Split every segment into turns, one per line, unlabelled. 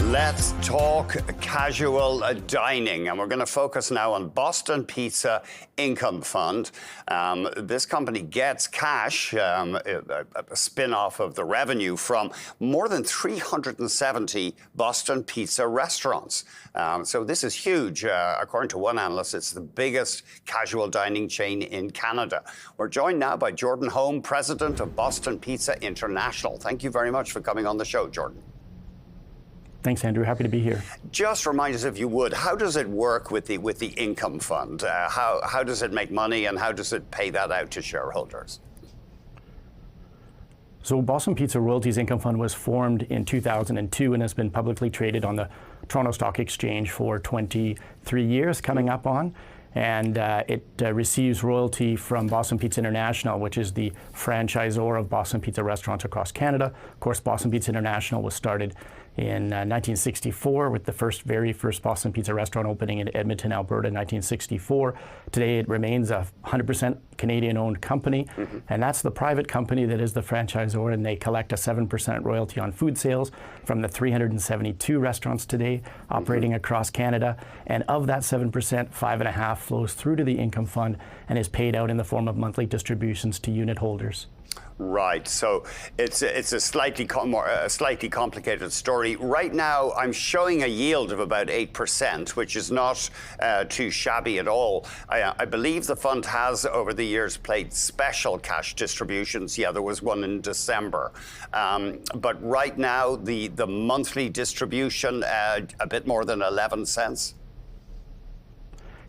Let's talk casual dining, and we're going to focus now on Boston Pizza Income Fund. This company gets cash, a spin-off of the revenue from more than 370 Boston Pizza restaurants. So this is huge. According to one analyst, it's the biggest casual dining chain in Canada. We're joined now by Jordan Holm, president of Boston Pizza International. Thank you very much for coming on the show, Jordan.
Thanks, Andrew. Happy to be here.
Just remind us, if you would, how does it work with the income fund? How does it make money, and how does it pay that out to shareholders?
So Boston Pizza Royalties Income Fund was formed in 2002 and has been publicly traded on the Toronto Stock Exchange for 23 years coming up on. And it receives royalty from Boston Pizza International, which is the franchisor of Boston Pizza restaurants across Canada. Of course, Boston Pizza International was started in 1964 with the very first Boston Pizza restaurant opening in Edmonton, Alberta in 1964. Today it remains a 100% Canadian-owned company, and that's the private company that is the franchisor, and they collect a 7% royalty on food sales from the 372 restaurants today operating across Canada. And of that 7%, 5.5% flows through to the income fund and is paid out in the form of monthly distributions to unit holders.
Right, so it's a slightly complicated story. Right now, I'm showing a yield of about 8%, which is not too shabby at all. I believe the fund has, over the years, paid special cash distributions. Yeah, there was one in December. But right now, the monthly distribution, a bit more than 11 cents.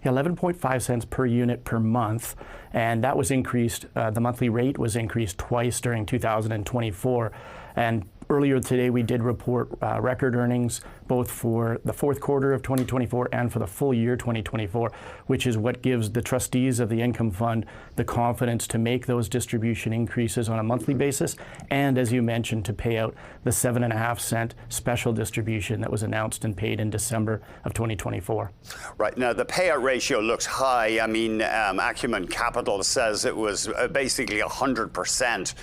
11.5 cents per unit per month, and that was increased. The monthly rate was increased twice during 2024. And earlier today, we did report record earnings both for the fourth quarter of 2024 and for the full year 2024, which is what gives the trustees of the income fund the confidence to make those distribution increases on a monthly basis, and as you mentioned, to pay out the 7.5-cent special distribution that was announced and paid in December of 2024.
Right, now the payout ratio looks high. I mean, Acumen Capital says it was basically 100%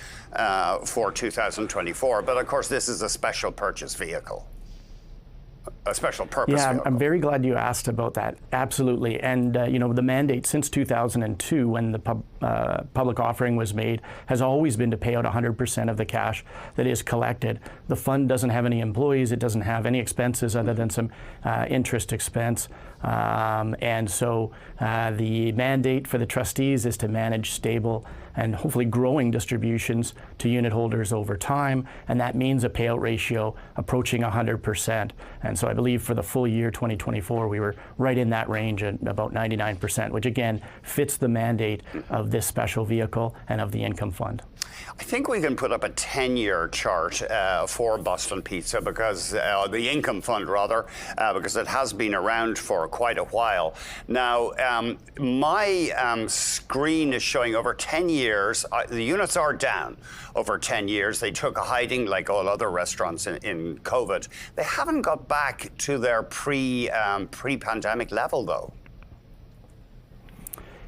for 2024, but of course this is a special purchase vehicle. A special purpose vehicle.
I'm very glad you asked about that. Absolutely. And, the mandate since 2002, when the public offering was made, has always been to pay out 100% of the cash that is collected. The fund doesn't have any employees. It doesn't have any expenses other than some interest expense. And so the mandate for the trustees is to manage stable and hopefully growing distributions to unit holders over time. And that means a payout ratio approaching 100%. And so I believe for the full year 2024, we were right in that range at about 99%, which again fits the mandate of this special vehicle and of the income fund.
I think we can put up a 10-year chart for Boston Pizza, because the income fund rather, because it has been around for quite a while. Now, my screen is showing over 10 years, the units are down over 10 years. They took a hiding like all other restaurants in COVID. They haven't got back to their pre-pandemic level though.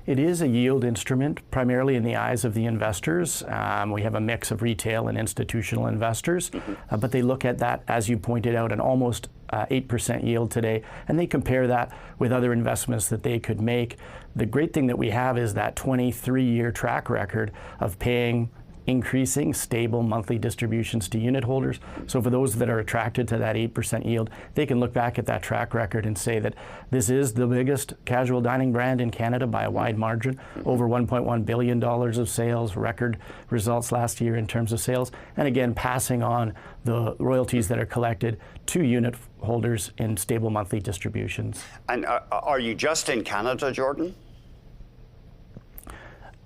It is a yield instrument, primarily in the eyes of the investors. We have a mix of retail and institutional investors, but they look at that, as you pointed out, an almost 8% yield today, and they compare that with other investments that they could make. The great thing that we have is that 23-year track record of paying increasing stable monthly distributions to unit holders. So for those that are attracted to that 8% yield, they can look back at that track record and say that this is the biggest casual dining brand in Canada by a wide margin, over $1.1 billion of sales, record results last year in terms of sales, and again, passing on the royalties that are collected to unit holders in stable monthly distributions.
And are you just in Canada, Jordan?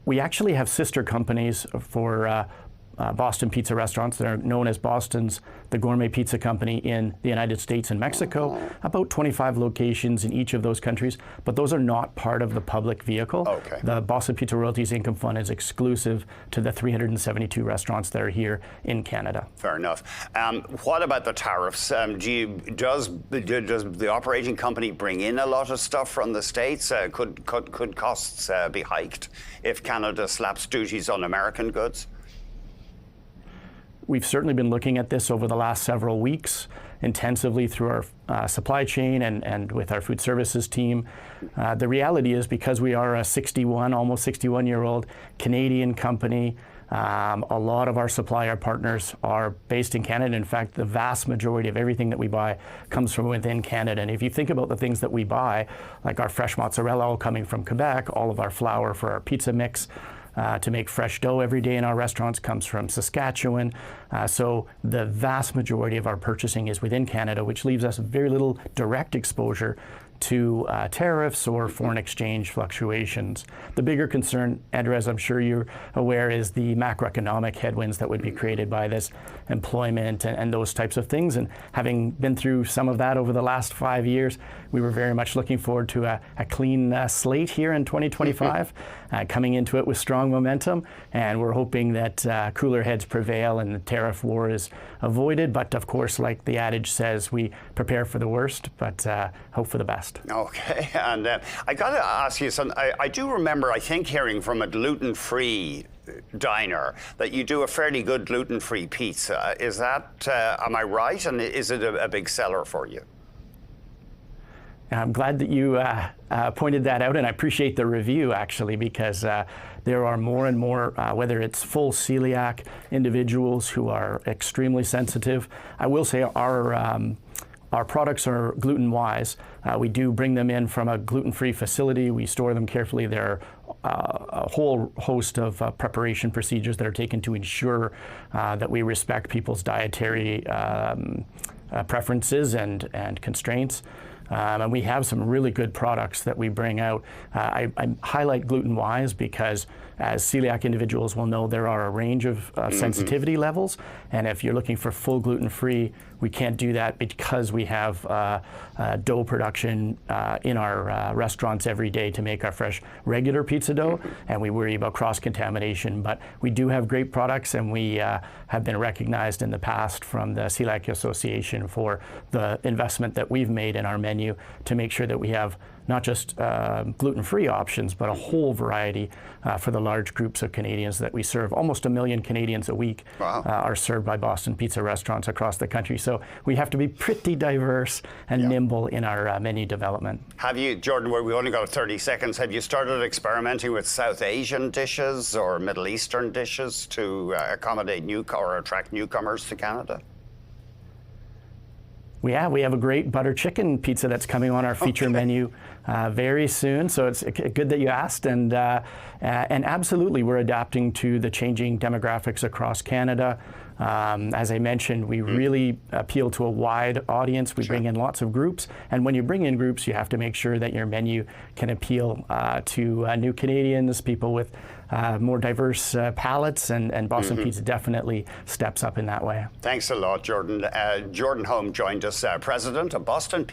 We actually have sister companies for Boston Pizza restaurants that are known as Boston's the Gourmet Pizza Company in the United States and Mexico, about 25 locations in each of those countries, but those are not part of the public vehicle.
Okay.
The Boston Pizza Royalties Income Fund is exclusive to the 372 restaurants that are here in Canada.
Fair enough. What about the tariffs? Does the operating company bring in a lot of stuff from the States? Could costs be hiked if Canada slaps duties on American goods?
We've certainly been looking at this over the last several weeks, intensively through our supply chain and with our food services team. The reality is, because we are a almost 61-year-old Canadian company, a lot of our supplier partners are based in Canada. In fact, the vast majority of everything that we buy comes from within Canada. And if you think about the things that we buy, like our fresh mozzarella all coming from Quebec, all of our flour for our pizza mix, to make fresh dough every day in our restaurants comes from Saskatchewan. So the vast majority of our purchasing is within Canada, which leaves us very little direct exposure to tariffs or foreign exchange fluctuations. The bigger concern, Andrew, as I'm sure you're aware, is the macroeconomic headwinds that would be created by this employment and those types of things. And having been through some of that over the last 5 years, we were very much looking forward to a clean slate here in 2025, coming into it with strong momentum. And we're hoping that cooler heads prevail and the tariff war is avoided. But of course, like the adage says, we prepare for the worst, but hope for the best.
Okay, and I got to ask you something. I do remember, I think, hearing from a gluten-free diner that you do a fairly good gluten-free pizza. Is that, am I right? And is it a big seller for you?
I'm glad that you pointed that out, and I appreciate the review, actually, because there are more and more, whether it's full celiac individuals who are extremely sensitive. I will say our products are gluten-wise. We do bring them in from a gluten-free facility. We store them carefully. There are a whole host of preparation procedures that are taken to ensure that we respect people's dietary preferences and constraints. And we have some really good products that we bring out. I highlight gluten-wise because, as celiac individuals will know, there are a range of sensitivity levels. And if you're looking for full gluten-free, we can't do that because we have dough production in our restaurants every day to make our fresh regular pizza dough, and we worry about cross-contamination. But we do have great products, and we have been recognized in the past from the Celiac Association for the investment that we've made in our menu to make sure that we have not just gluten-free options, but a whole variety for the large groups of Canadians that we serve. Almost 1 million Canadians a week are served by Boston Pizza restaurants across the country. So we have to be pretty diverse and nimble in our menu development.
Have you, Jordan, we've only got 30 seconds, have you started experimenting with South Asian dishes or Middle Eastern dishes to accommodate or attract newcomers to Canada?
We have a great butter chicken pizza that's coming on our feature menu very soon. So it's good that you asked, and absolutely we're adapting to the changing demographics across Canada. As I mentioned, we really appeal to a wide audience. We bring in lots of groups, and when you bring in groups, you have to make sure that your menu can appeal to new Canadians, people with more diverse palates, and Boston Pizza definitely steps up in that way.
Thanks a lot, Jordan. Jordan Holm joined us, president of Boston Pizza.